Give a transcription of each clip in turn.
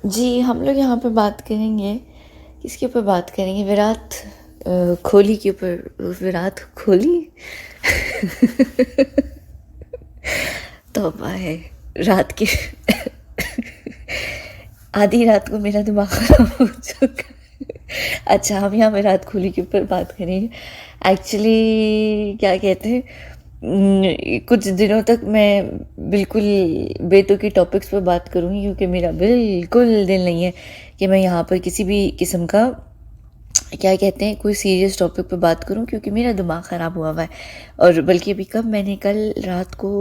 जी, हम लोग यहाँ पे बात करेंगे, किसके ऊपर बात करेंगे? विराट कोहली के ऊपर। विराट कोहली? तौबा है। रात की आधी रात को मेरा दिमाग खराब हो चुका। अच्छा, हम यहाँ विराट कोहली के ऊपर बात करेंगे। एक्चुअली क्या कहते हैं, कुछ दिनों तक मैं बिल्कुल बेतुकी टॉपिक्स पर बात करूँगी, क्योंकि मेरा बिल्कुल दिल नहीं है कि मैं यहाँ पर किसी भी किस्म का क्या कहते हैं कोई सीरियस टॉपिक पे बात करूं, क्योंकि मेरा दिमाग ख़राब हुआ हुआ है। और बल्कि अभी कब मैंने कल रात को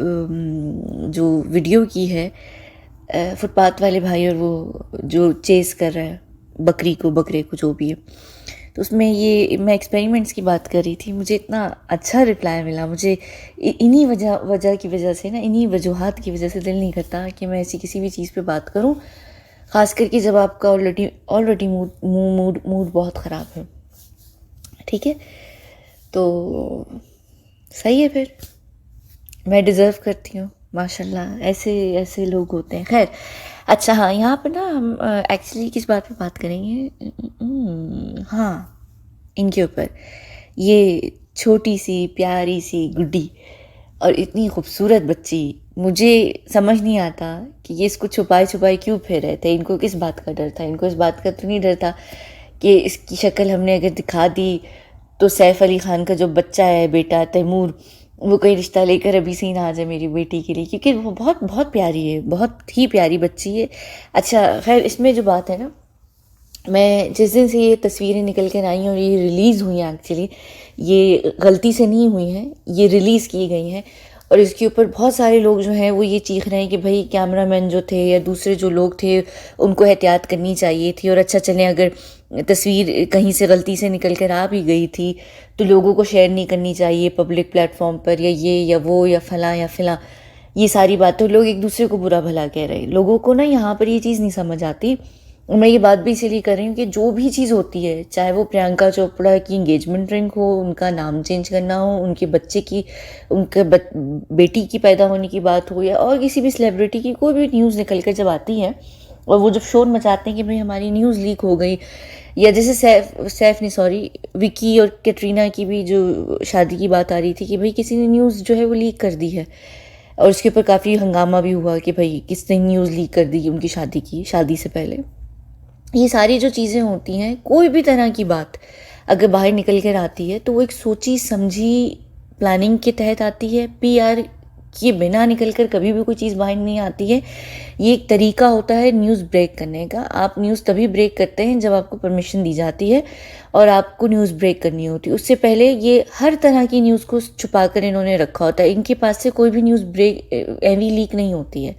जो वीडियो की है फुटपाथ वाले भाई और वो जो चेस कर रहा है बकरे को जो भी है, तो उसमें ये मैं एक्सपेरिमेंट्स की बात कर रही थी। मुझे इतना अच्छा रिप्लाई मिला। मुझे इन्हीं वजह की वजह से ना, इन्हीं वजूहात की वजह से दिल नहीं करता कि मैं ऐसी किसी भी चीज़ पे बात करूं, ख़ास करके जब आपका ऑलरेडी मूड बहुत ख़राब है। ठीक है, तो सही है, फिर मैं डिज़र्व करती हूँ। माशाल्लाह, ऐसे ऐसे लोग होते हैं। खैर, अच्छा हाँ, यहाँ पर ना हम एक्चुअली किस बात पे बात करेंगे? हाँ, इनके ऊपर। ये छोटी सी प्यारी सी गुड्डी और इतनी खूबसूरत बच्ची, मुझे समझ नहीं आता कि ये इसको छुपाए छुपाए क्यों फिर रहे थे। इनको किस बात का डर था? इनको इस बात का तो नहीं डर था कि इसकी शक्ल हमने अगर दिखा दी तो सैफ अली ख़ान का जो बच्चा है, बेटा तैमूर, वो कोई रिश्ता लेकर अभी से ही ना आ जाए मेरी बेटी के लिए, क्योंकि वो बहुत बहुत प्यारी है, बहुत ही प्यारी बच्ची है। अच्छा खैर, इसमें जो बात है ना, मैं जिस दिन से ये तस्वीरें निकल कर आई और ये रिलीज़ हुई हैं, एक्चुअली ये गलती से नहीं हुई हैं, ये रिलीज़ की गई हैं। और इसके ऊपर बहुत सारे लोग जो हैं वो ये चीख रहे हैं कि भाई कैमरामैन जो थे या दूसरे जो लोग थे उनको एहतियात करनी चाहिए थी। और अच्छा चलें, अगर तस्वीर कहीं से गलती से निकल कर आ भी गई थी तो लोगों को शेयर नहीं करनी चाहिए पब्लिक प्लेटफॉर्म पर, या ये या वो या फलां या फिलां, ये सारी बातें लोग एक दूसरे को बुरा भला कह रहे हैं। लोगों को ना यहाँ पर ये चीज़ नहीं समझ आती। मैं ये बात भी इसीलिए कर रही हूँ कि जो भी चीज़ होती है, चाहे वो प्रियंका चोपड़ा की इंगेजमेंट रिंग हो, उनका नाम चेंज करना हो, उनके बच्चे की, उनके बेटी की पैदा होने की बात हो, या और किसी भी सेलिब्रिटी की कोई भी न्यूज़ निकल कर जब आती है और वो जब शोर मचाते हैं कि भाई हमारी न्यूज़ लीक हो गई, या जैसे सैफ नहीं, सॉरी, विकी और कैटरीना की भी जो शादी की बात आ रही थी कि भाई किसी ने न्यूज़ जो है वो लीक कर दी है, और उसके ऊपर काफ़ी हंगामा भी हुआ कि भाई किसने न्यूज़ लीक कर दी उनकी शादी से पहले। ये सारी जो चीज़ें होती हैं, कोई भी तरह की बात अगर बाहर निकल कर आती है तो वो एक सोची समझी प्लानिंग के तहत आती है। पीआर के बिना निकल कर कभी भी कोई चीज़ बाहर नहीं आती है। ये एक तरीका होता है न्यूज़ ब्रेक करने का। आप न्यूज़ तभी ब्रेक करते हैं जब आपको परमिशन दी जाती है और आपको न्यूज़ ब्रेक करनी होती है। उससे पहले ये हर तरह की न्यूज़ को छुपा कर इन्होंने रखा होता है। इनके पास से कोई भी न्यूज़ ब्रेक एवी लीक नहीं होती है,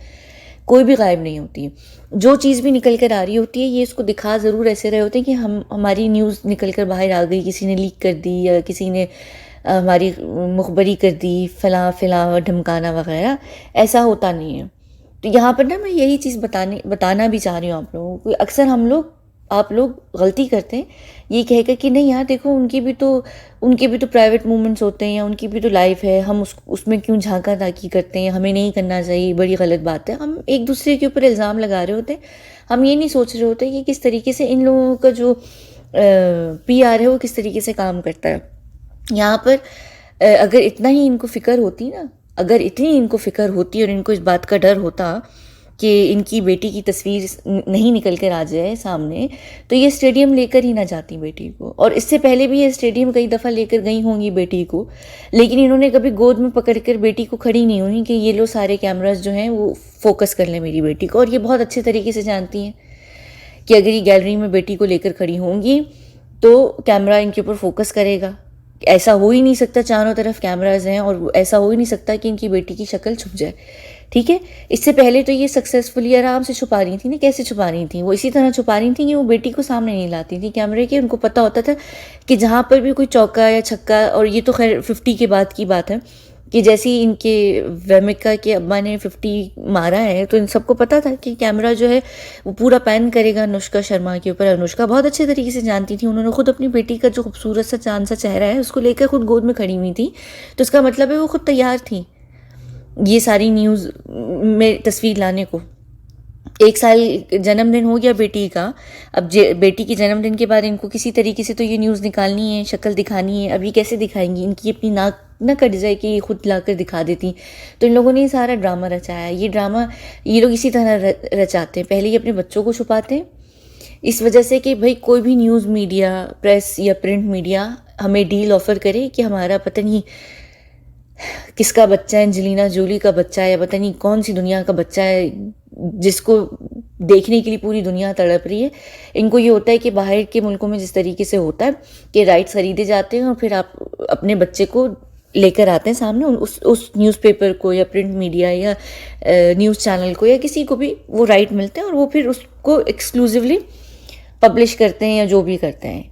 कोई भी गायब नहीं होती है। जो चीज़ भी निकल कर आ रही होती है ये इसको दिखा ज़रूर ऐसे रहे होते हैं कि हमारी न्यूज़ निकल कर बाहर आ गई, किसी ने लीक कर दी या किसी ने हमारी मुखबरी कर दी, फलां फिलां ढमकाना वगैरह। ऐसा होता नहीं है। तो यहाँ पर ना मैं यही चीज़ बताना भी चाह रही हूँ आप लोगों को। अक्सर आप लोग गलती करते हैं ये कहकर कि नहीं यार देखो, उनके भी तो प्राइवेट मूवमेंट्स होते हैं या उनकी भी तो लाइफ है, हम उसमें क्यों झांका झांकी करते हैं, हमें नहीं करना चाहिए, बड़ी गलत बात है। हम एक दूसरे के ऊपर इल्ज़ाम लगा रहे होते हैं। हम ये नहीं सोच रहे होते कि किस तरीके से इन लोगों का जो पीआर है वो किस तरीके से काम करता है। यहाँ पर अगर इतना ही इनको फ़िक्र होती ना, अगर इतनी इनको फ़िक्र होती और इनको इस बात का डर होता कि इनकी बेटी की तस्वीर नहीं निकल कर आ जाए सामने, तो ये स्टेडियम लेकर ही ना जाती बेटी को। और इससे पहले भी ये स्टेडियम कई दफ़ा लेकर गई होंगी बेटी को, लेकिन इन्होंने कभी गोद में पकड़कर बेटी को खड़ी नहीं हुई कि ये लो सारे कैमरास जो हैं वो फोकस कर लें मेरी बेटी को। और ये बहुत अच्छे तरीके से जानती हैं कि अगर ये गैलरी में बेटी को लेकर खड़ी होंगी तो कैमरा इनके ऊपर फोकस करेगा। ऐसा हो ही नहीं सकता, चारों तरफ कैमराज हैं, और ऐसा हो ही नहीं सकता कि इनकी बेटी की शक्ल छुप जाए। ठीक है, इससे पहले तो ये सक्सेसफुली आराम से छुपा रही थी ना। कैसे छुपा रही थी? वो इसी तरह छुपा रही थी कि वो बेटी को सामने नहीं लाती थी कैमरे के। उनको पता होता था कि जहाँ पर भी कोई चौका या छक्का, और ये तो खैर 50 के बाद की बात है कि जैसे ही इनके वेमिका के अब्बा ने 50 मारा है तो इन सबको पता था कि कैमरा जो है वो पूरा पैन करेगा अनुष्का शर्मा के ऊपर। अनुष्का बहुत अच्छे तरीके से जानती थी, उन्होंने खुद अपनी बेटी का जो खूबसूरत सा चांद सा चेहरा है उसको लेकर खुद गोद में खड़ी हुई थी। तो इसका मतलब है वो खुद तैयार थी ये सारी न्यूज़ में तस्वीर लाने को। 1 साल जन्मदिन हो गया बेटी का। अब बेटी के जन्मदिन के बाद इनको किसी तरीके से तो ये न्यूज़ निकालनी है, शक्ल दिखानी है। अब ये कैसे दिखाएंगी? इनकी अपनी नाक ना कट जाए कि ये खुद लाकर दिखा देती। तो इन लोगों ने ये सारा ड्रामा रचाया। ये ड्रामा ये लोग इसी तरह रचाते हैं। पहले ये अपने बच्चों को छुपाते हैं इस वजह से कि भाई कोई भी न्यूज़ मीडिया, प्रेस या प्रिंट मीडिया हमें डील ऑफर करे कि हमारा पता नहीं किसका बच्चा है, एंजेलिना जोली का बच्चा है या पता नहीं कौन सी दुनिया का बच्चा है जिसको देखने के लिए पूरी दुनिया तड़प रही है। इनको ये होता है कि बाहर के मुल्कों में जिस तरीके से होता है कि राइट्स खरीदे जाते हैं और फिर आप अपने बच्चे को लेकर आते हैं सामने उस न्यूज़पेपर को या प्रिंट मीडिया या न्यूज़ चैनल को या किसी को भी वो राइट मिलते हैं और वो फिर उसको एक्सक्लूसिवली पब्लिश करते हैं या जो भी करते हैं।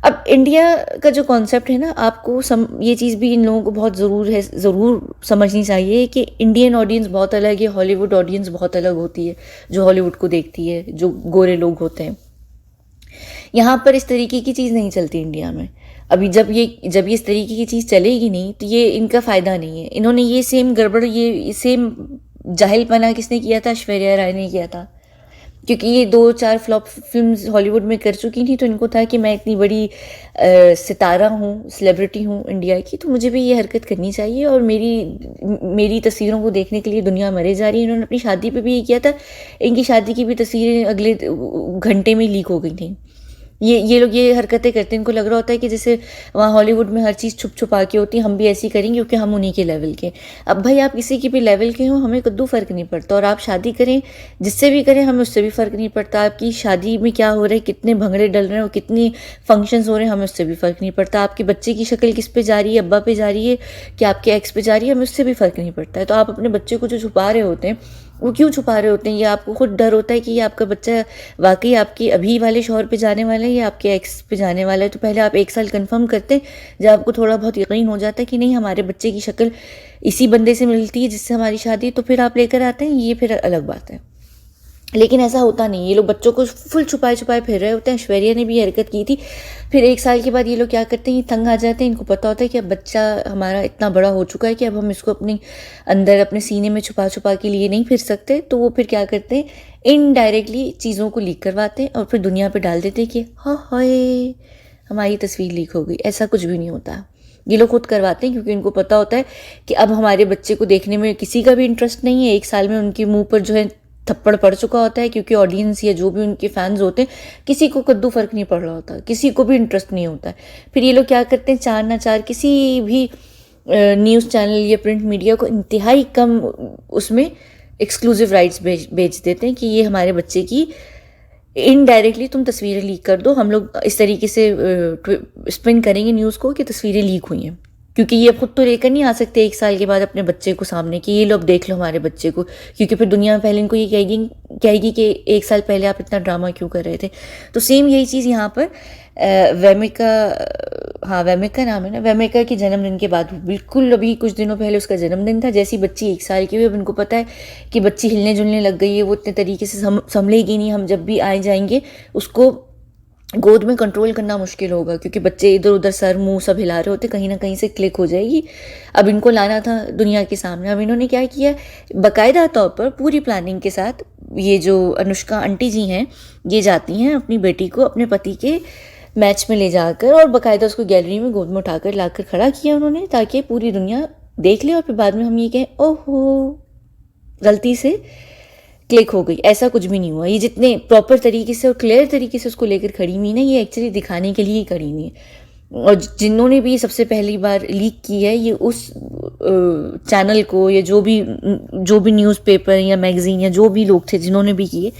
अब इंडिया का जो कॉन्सेप्ट है ना, आपको ये चीज़ भी इन लोगों को बहुत ज़रूर समझनी चाहिए कि इंडियन ऑडियंस बहुत अलग है, हॉलीवुड ऑडियंस बहुत अलग होती है जो हॉलीवुड को देखती है, जो गोरे लोग होते हैं। यहाँ पर इस तरीके की चीज़ नहीं चलती इंडिया में। अभी जब ये इस तरीके की चीज़ चलेगी नहीं तो ये इनका फ़ायदा नहीं है। इन्होंने ये सेम गड़बड़, ये सेम जाहिलपना किसने किया था? ऐश्वर्या राय ने किया था। क्योंकि ये 2-4 फ्लॉप फिल्म्स हॉलीवुड में कर चुकी थी तो इनको था कि मैं इतनी बड़ी सितारा हूँ, सेलिब्रिटी हूँ इंडिया की, तो मुझे भी ये हरकत करनी चाहिए और मेरी तस्वीरों को देखने के लिए दुनिया मरे जा रही है। इन्होंने अपनी शादी पे भी ये किया था। इनकी शादी की भी तस्वीरें अगले घंटे में लीक हो गई थी। ये लोग ये हरकतें करते हैं। इनको लग रहा होता है कि जैसे वहाँ हॉलीवुड में हर चीज़ छुप छुपा के होती है, हम भी ऐसी करेंगे क्योंकि हम उन्हीं के लेवल के। अब भाई आप किसी के भी लेवल के हो, हमें कद्दू फ़र्क नहीं पड़ता। और आप शादी करें, जिससे भी करें, हमें उससे भी फ़र्क नहीं पड़ता। आपकी शादी में क्या हो रहा है, कितने भंगड़े डल रहे हैं और कितनी फंक्शंस हो रहे हैं, हमें उससे भी फ़र्क नहीं पड़ता। आपके बच्चे की शक्ल किस पे जा रही है, अब्बा पे जा रही है कि आपके एक्स पे जा रही है, हमें उससे भी फ़र्क नहीं पड़ता है। तो आप अपने बच्चे को जो छुपा रहे होते हैं वो क्यों छुपा रहे होते हैं? ये आपको खुद डर होता है कि ये आपका बच्चा वाकई आपके अभी वाले शौहर पे जाने वाला है या आपके एक्स पे जाने वाला है। तो पहले आप 1 साल कंफर्म करते हैं, जब आपको थोड़ा बहुत यकीन हो जाता है कि नहीं हमारे बच्चे की शक्ल इसी बंदे से मिलती है जिससे हमारी शादी, तो फिर आप लेकर आते हैं। ये फिर अलग बात है। लेकिन ऐसा होता नहीं। ये लोग बच्चों को फुल छुपाए छुपाए फिर रहे होते हैं। ऐश्वर्या ने भी हरकत की थी। फिर 1 साल के बाद ये लोग क्या करते हैं, ये तंग आ जाते हैं। इनको पता होता है कि अब बच्चा हमारा इतना बड़ा हो चुका है कि अब हम इसको अपने अंदर अपने सीने में छुपा छुपा के लिए नहीं फिर सकते। तो वो फिर क्या करते हैं, इनडायरेक्टली चीज़ों को लीक करवाते हैं और फिर दुनिया पर डाल देते हैं कि हाँ हाय हमारी तस्वीर लीक हो गई। ऐसा कुछ भी नहीं होता। ये लोग खुद करवाते हैं क्योंकि इनको पता होता है कि अब हमारे बच्चे को देखने में किसी का भी इंटरेस्ट नहीं है। 1 साल में उनके मुंह पर जो है थप्पड़ पड़ चुका होता है क्योंकि ऑडियंस या जो भी उनके फैंस होते हैं, किसी को कद्दू फर्क नहीं पड़ रहा होता, किसी को भी इंटरेस्ट नहीं होता है। फिर ये लोग क्या करते हैं, चार ना चार किसी भी न्यूज़ चैनल या प्रिंट मीडिया को इंतहाई कम उसमें एक्सक्लूसिव राइट्स बेच देते हैं कि ये हमारे बच्चे की इनडायरेक्टली तुम तस्वीरें लीक कर दो। हम लोग इस तरीके से स्पिन करेंगे न्यूज़ को कि तस्वीरें लीक हुई हैं, क्योंकि ये खुद तो लेकर नहीं आ सकते 1 साल के बाद अपने बच्चे को सामने कि ये लो अब देख लो हमारे बच्चे को, क्योंकि फिर दुनिया में पहले इनको ये कहेगी कि 1 साल पहले आप इतना ड्रामा क्यों कर रहे थे। तो सेम यही चीज़ यहाँ पर वेमिका, हाँ वेमिका नाम है ना, वेमिका के जन्मदिन के बाद बिल्कुल अभी कुछ दिनों पहले उसका जन्मदिन था। जैसी बच्ची 1 साल की हुई, अब इनको पता है कि बच्ची हिलने जुलने लग गई है, वो इतने तरीके से संभलेगी नहीं। हम जब भी आए जाएंगे उसको गोद में कंट्रोल करना मुश्किल होगा क्योंकि बच्चे इधर उधर सर मुंह सब हिला रहे होते, कहीं ना कहीं से क्लिक हो जाएगी। अब इनको लाना था दुनिया के सामने। अब इन्होंने क्या किया, बाकायदा तौर पर पूरी प्लानिंग के साथ ये जो अनुष्का आंटी जी हैं ये जाती हैं अपनी बेटी को अपने पति के मैच में ले जाकर और बाकायदा उसको गैलरी में गोद में उठाकर लाकर खड़ा किया उन्होंने, ताकि पूरी दुनिया देख ले और फिर बाद में हम ये कहें ओहो गलती से क्लिक हो गई। ऐसा कुछ भी नहीं हुआ। ये जितने प्रॉपर तरीके से और क्लियर तरीके से उसको लेकर खड़ी हुई ना, ये एक्चुअली दिखाने के लिए ही खड़ी हुई है। और जिन्होंने भी सबसे पहली बार लीक की है ये उस चैनल को या जो भी न्यूज़पेपर या मैगजीन या जो भी लोग थे जिन्होंने भी किए,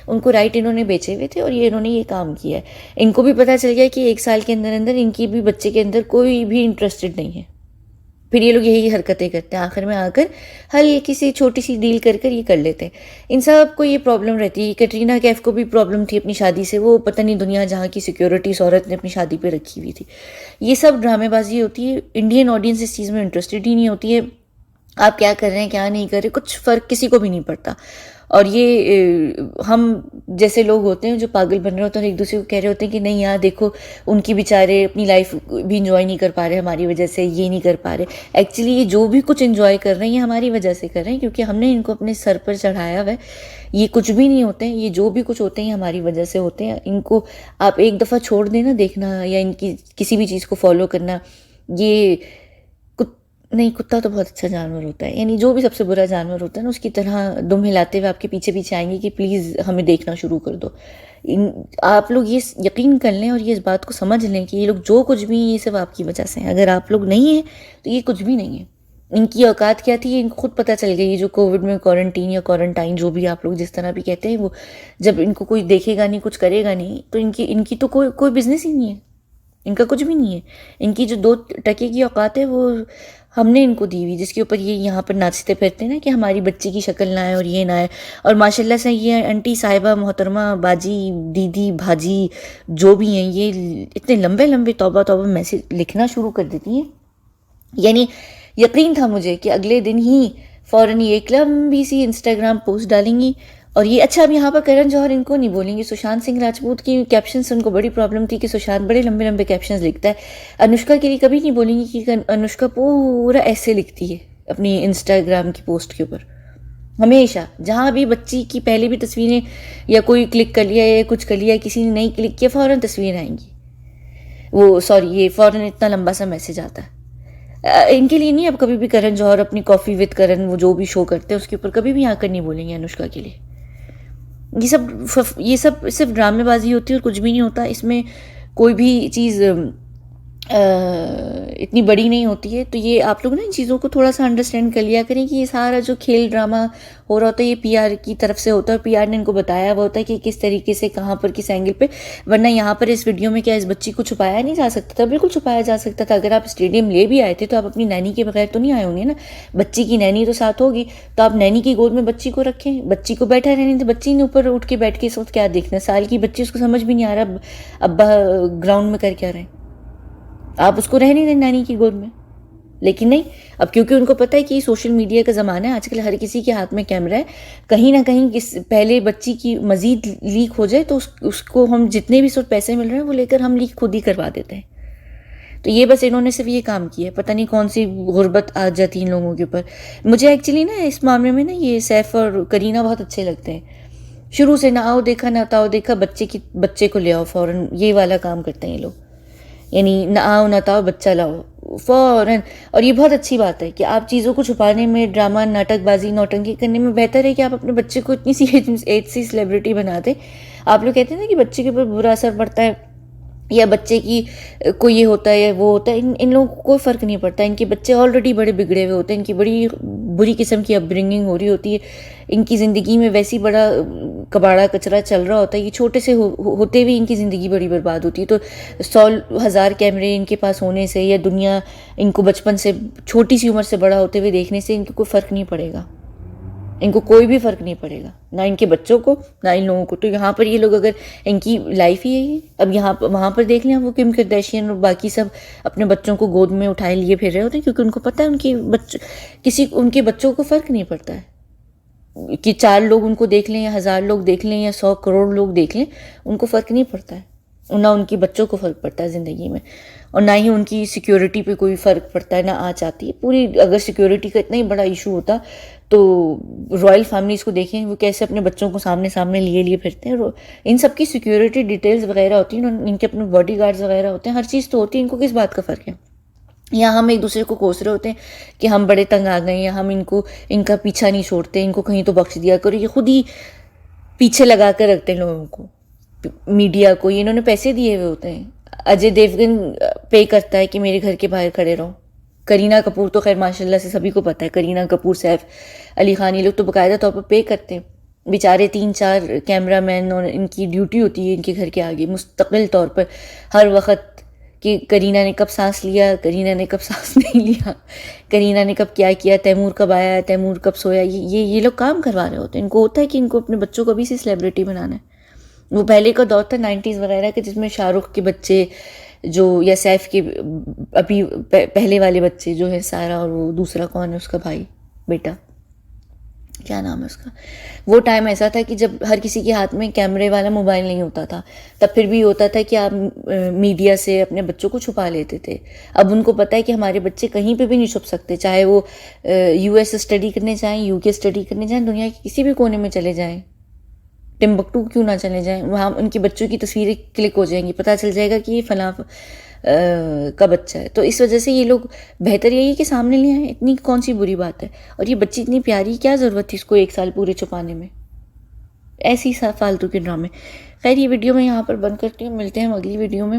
उनको राइट इन्होंने बेचे हुए थे और ये इन्होंने ये काम किया है। इनको भी पता चल गया कि 1 साल के अंदर अंदर इनकी भी बच्चे के अंदर कोई भी इंटरेस्टेड नहीं है। फिर ये लोग यही हरकतें करते हैं, आखिर में आकर हल्की सी छोटी सी डील कर कर ये कर लेते हैं। इन सब को ये प्रॉब्लम रहती है। कैटरीना कैफ को भी प्रॉब्लम थी अपनी शादी से, वो पता नहीं दुनिया जहाँ की सिक्योरिटी औरत ने अपनी शादी पे रखी हुई थी। ये सब ड्रामेबाजी होती है। इंडियन ऑडियंस इस चीज़ में इंटरेस्टेड ही नहीं होती है। आप क्या कर रहे हैं क्या नहीं कर रहे, कुछ फ़र्क किसी को भी नहीं पड़ता। और ये हम जैसे लोग होते हैं जो पागल बन रहे होते हैं और एक दूसरे को कह रहे होते हैं कि नहीं यार देखो उनकी बेचारे अपनी लाइफ भी इंजॉय नहीं कर पा रहे हमारी वजह से, ये नहीं कर पा रहे। एक्चुअली ये जो भी कुछ इंजॉय कर रहे हैं ये हमारी वजह से कर रहे हैं, क्योंकि हमने इनको अपने सर पर चढ़ाया हुआ है। ये कुछ भी नहीं होते हैं, ये जो भी कुछ होते हैं हमारी वजह से होते हैं। इनको आप एक दफ़ा छोड़ देना देखना, या इनकी किसी भी चीज़ को फॉलो करना। ये नहीं, कुत्ता तो बहुत अच्छा जानवर होता है, यानी जो भी सबसे बुरा जानवर होता है ना उसकी तरह दुम हिलाते हुए आपके पीछे पीछे आएंगे कि प्लीज़ हमें देखना शुरू कर दो। आप लोग ये यकीन कर लें और ये इस बात को समझ लें कि ये लोग जो कुछ भी ये सब आपकी वजह से हैं। अगर आप लोग नहीं हैं तो ये कुछ भी नहीं है। इनकी औकात क्या थी ये इनको खुद पता चल गई। ये जो कोविड में क्वारंटीन या क्वारंटाइन जो भी आप लोग जिस तरह भी कहते हैं, वो जब इनको कोई देखेगा नहीं, कुछ करेगा नहीं, तो इनकी तो कोई बिजनेस ही नहीं है, इनका कुछ भी नहीं है। इनकी जो 2 टके की औकात है वो हमने इनको दी हुई, जिसके ऊपर ये यहाँ पर नाचते फिरते हैं ना कि हमारी बच्ची की शक्ल ना आए और ये ना आए। और माशाल्लाह से ये आंटी साहिबा मोहतरमा बाजी दीदी भाजी जो भी हैं ये इतने लंबे लंबे तौबा तौबा मैसेज लिखना शुरू कर देती हैं। यानी यकीन था मुझे कि अगले दिन ही फ़ौरन ये एक लंबी सी इंस्टाग्राम पोस्ट डालेंगी। और ये अच्छा, अब यहाँ पर करण जौहर इनको नहीं बोलेंगे, सुशांत सिंह राजपूत की कैप्शन से उनको बड़ी प्रॉब्लम थी कि सुशांत बड़े लंबे लंबे कैप्शंस लिखता है। अनुष्का के लिए कभी नहीं बोलेंगी कि अनुष्का पूरा ऐसे लिखती है अपनी इंस्टाग्राम की पोस्ट के ऊपर। हमेशा जहाँ भी बच्ची की पहले भी तस्वीरें या कोई क्लिक कर लिया या कुछ कर लिया, किसी ने नहीं क्लिक किया, फ़ौरन तस्वीरें आएंगी। वो सॉरी, ये फ़ौरन इतना लंबा सा मैसेज आता है। इनके लिए नहीं। अब कभी भी करण जौहर अपनी कॉफ़ी विद करण वो जो भी शो करते हैं उसके ऊपर कभी भी आकर नहीं बोलेंगे अनुष्का के लिए। ये सब सिर्फ ड्रामेबाजी होती है और कुछ भी नहीं होता इसमें। कोई भी चीज़ इतनी बड़ी नहीं होती है। तो ये आप लोग ना इन चीज़ों को थोड़ा सा अंडरस्टैंड कर लिया करें कि ये सारा जो खेल ड्रामा हो रहा होता है ये पीआर की तरफ से होता है। पीआर ने इनको बताया हुआ होता है कि किस तरीके से कहाँ पर किस एंगल पे। वरना यहाँ पर इस वीडियो में क्या इस बच्ची को छुपाया नहीं जा सकता था? बिल्कुल छुपाया जा सकता था। अगर आप स्टेडियम ले भी आए थे तो आप अपनी नैनी के बगैर तो नहीं आए होंगे ना। बच्ची की नैनी तो साथ होगी, तो आप नैनी की गोद में बच्ची को रखें, बच्ची को बैठा रहने थे। बच्ची ने ऊपर उठ के बैठ के इस वक्त क्या देखना, साल की बच्ची, उसको समझ भी नहीं आ रहा अब्बा ग्राउंड में कर क्या रहे। आप उसको रहने दें नानी की गोद में। लेकिन नहीं, अब क्योंकि उनको पता है कि सोशल मीडिया का ज़माना है, आजकल हर किसी के हाथ में कैमरा है। कहीं ना कहीं पहले बच्ची की मज़ीद लीक हो जाए तो उसको हम जितने भी पैसे मिल रहे हैं वो लेकर हम लीक खुद ही करवा देते हैं। तो ये बस इन्होंने सिर्फ ये काम किया है। पता नहीं कौन सी गुर्बत आ जाती इन लोगों के ऊपर। मुझे एक्चुअली ना इस मामले में ना ये सैफ और करीना बहुत अच्छे लगते हैं। शुरू से ना आओ देखा ना ताओ देखा, बच्चे को ले आओ फ़ौरन, ये वाला काम करते हैं ये लोग। यानी ना आओ ना ताओ बच्चा लाओ फ़ौरन। और ये बहुत अच्छी बात है कि आप चीज़ों को छुपाने में, ड्रामा नाटकबाजी नौटंकी करने में बेहतर है कि आप अपने बच्चे को इतनी सी एज सी सेलिब्रिटी बना दें। आप लोग कहते हैं ना कि बच्चे के ऊपर बुरा असर पड़ता है या बच्चे की कोई ये होता है या वो होता है। इन लोगों को कोई फ़र्क नहीं पड़ता। इनके बच्चे ऑलरेडी बड़े बिगड़े हुए होते हैं, इनकी बड़ी बुरी किस्म की अपब्रिंगिंग हो रही होती है, इनकी ज़िंदगी में वैसी बड़ा कबाड़ा कचरा चल रहा होता है कि छोटे से होते हुए इनकी ज़िंदगी बड़ी बर्बाद होती है। तो 100,000 कैमरे इनके पास होने से या दुनिया इनको बचपन से छोटी सी उम्र से बड़ा होते हुए देखने से इनको कोई फ़र्क नहीं पड़ेगा। इनको कोई भी फ़र्क नहीं पड़ेगा, ना इनके बच्चों को ना इन लोगों को। तो यहाँ पर ये लोग, अगर इनकी लाइफ ही यही है, अब यहाँ पर वहाँ पर देख लें वो किम करदैशियन और बाकी सब अपने बच्चों को गोद में उठाए लिए फिर रहे होते हैं, क्योंकि उनको पता है उनके बच्चों को फ़र्क नहीं पड़ता है कि 4 लोग उनको देख लें या 1000 लोग देख लें या 100 करोड़ लोग देख लें, उनको फ़र्क नहीं पड़ता है। ना उनके बच्चों को फ़र्क पड़ता है ज़िंदगी में, और ना ही उनकी सिक्योरिटी पे कोई फ़र्क पड़ता है, ना आँच आती है पूरी। अगर सिक्योरिटी का इतना ही बड़ा इशू होता तो रॉयल फैमिलीज़ को देखें वो कैसे अपने बच्चों को सामने सामने लिए फिरते हैं। इन सब की सिक्योरिटी डिटेल्स वगैरह होती हैं, इनके अपने बॉडी गार्ड्स वगैरह होते हैं, हर चीज़ तो होती है। इनको किस बात का फ़र्क है? या हम एक दूसरे को कोस रहे होते हैं कि हम बड़े तंग आ गए, या हम इनका पीछा नहीं छोड़ते, इनको कहीं तो बख्श दिया करो। ये खुद ही पीछे लगा कर रखते हैं लोगों को, मीडिया को। ये इन्होंने पैसे दिए हुए होते हैं। अजय देवगन पे करता है कि मेरे घर के बाहर खड़े रहो। करीना कपूर तो खैर माशाल्लाह से सभी को पता है, करीना कपूर, सैफ अली खान, ये लोग तो बाकायदा तौर पर पे करते हैं। बेचारे 3-4 कैमरामैन और इनकी ड्यूटी होती है इनके घर के आगे मुस्तकिल तौर पर हर वक्त कि करीना ने कब सांस लिया, करीना ने कब सांस नहीं लिया, करीना ने कब क्या किया, तैमूर कब आया, तैमूर कब सोया। ये लोग काम करवा रहे होते हैं। इनको होता है कि इनको अपने बच्चों को भी सी सेलिब्रिटी बनाना है। वो पहले का दौर था 90s वगैरह के, जिसमें शाहरुख के बच्चे जो, या सैफ के अभी पहले वाले बच्चे जो है सारा, और वो दूसरा कौन है उसका भाई बेटा, क्या नाम है उसका, वो टाइम ऐसा था कि जब हर किसी के हाथ में कैमरे वाला मोबाइल नहीं होता था, तब फिर भी होता था कि आप मीडिया से अपने बच्चों को छुपा लेते थे। अब उनको पता है कि हमारे बच्चे कहीं पे भी नहीं छुप सकते, चाहे वो यूएस स्टडी करने जाएं, यूके स्टडी करने जाएं, दुनिया के किसी भी कोने में चले जाएं, टिम्बकटू क्यों ना चले जाएं, वहाँ उनकी बच्चों की तस्वीरें क्लिक हो जाएंगी, पता चल जाएगा कि ये फलां का बच्चा है। तो इस वजह से ये लोग, बेहतर यही है कि सामने ले आए, इतनी कौन सी बुरी बात है। और ये बच्ची इतनी प्यारी, क्या ज़रूरत थी इसको 1 साल पूरे छुपाने में, ऐसी फालतू के ड्रामे। खैर ये वीडियो मैं यहाँ पर बंद करती हूँ, मिलते हैं हम अगली वीडियो में।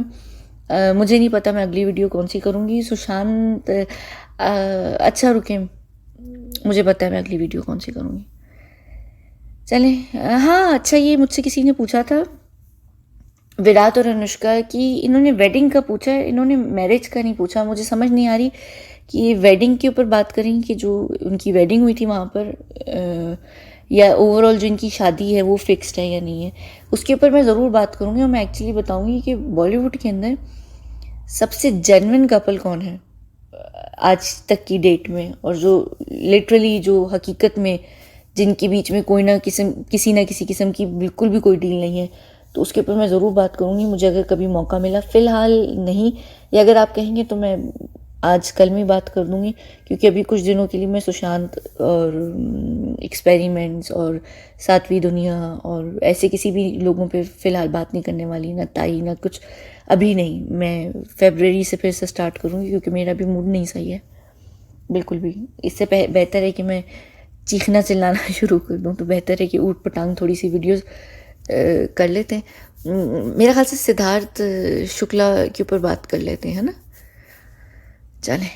मुझे नहीं पता मैं अगली वीडियो कौन सी करूँगी। सुशांत अच्छा रुके, मुझे पता है मैं अगली वीडियो कौन सी करूँगी। चलें, हाँ अच्छा, ये मुझसे किसी ने पूछा था, विराट और अनुष्का की, इन्होंने वेडिंग का पूछा है, इन्होंने मैरिज का नहीं पूछा। मुझे समझ नहीं आ रही कि ये वेडिंग के ऊपर बात करें कि जो उनकी वेडिंग हुई थी वहाँ पर, या ओवरऑल जो इनकी शादी है वो फिक्स्ड है या नहीं है, उसके ऊपर मैं ज़रूर बात करूँगी। और मैं एक्चुअली बताऊँगी कि बॉलीवुड के अंदर सबसे जेन्युइन कपल कौन है आज तक की डेट में, और जो लिटरली जो हकीकत में जिनके बीच में कोई ना किसी ना किसी किस्म की बिल्कुल भी कोई डील नहीं है, तो उसके ऊपर मैं ज़रूर बात करूँगी, मुझे अगर कभी मौका मिला। फ़िलहाल नहीं, या अगर आप कहेंगे तो मैं आज कल में बात कर दूँगी, क्योंकि अभी कुछ दिनों के लिए मैं सुशांत और एक्सपेरिमेंट्स और सातवीं दुनिया और ऐसे किसी भी लोगों पे फ़िलहाल बात नहीं करने वाली, ना ताई ना कुछ, अभी नहीं। मैं फरवरी से फिर से स्टार्ट करूँगी, क्योंकि मेरा भी मूड नहीं सही है बिल्कुल भी। इससे बेहतर है कि मैं चीखना चिल्लाना शुरू कर दूँ, तो बेहतर है कि ऊट पटांग थोड़ी सी वीडियोस कर लेते हैं। मेरा ख्याल से सिद्धार्थ शुक्ला के ऊपर बात कर लेते हैं, है ना। चलें।